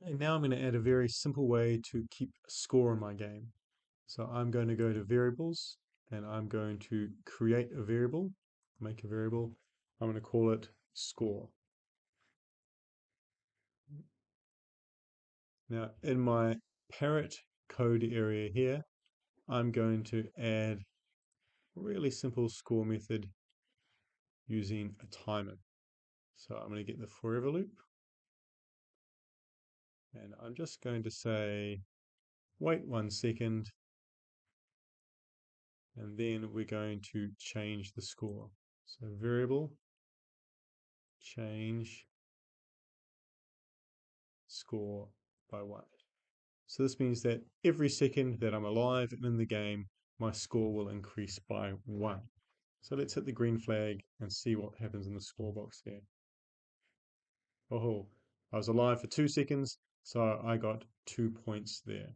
And now I'm going to add a very simple way to keep score in my game. So I'm going to go to variables and I'm going to create a variable, make a variable. I'm going to call it score. Now in my parrot code area here, I'm going to add a really simple score method using a timer. So I'm going to get the forever loop and I'm just going to say, wait 1 second, and then we're going to change the score. So variable, change score by 1. So this means that every second that I'm alive and in the game, my score will increase by 1. So let's hit the green flag and see what happens in the score box there. Oh, I was alive for 2 seconds, so I got 2 points there.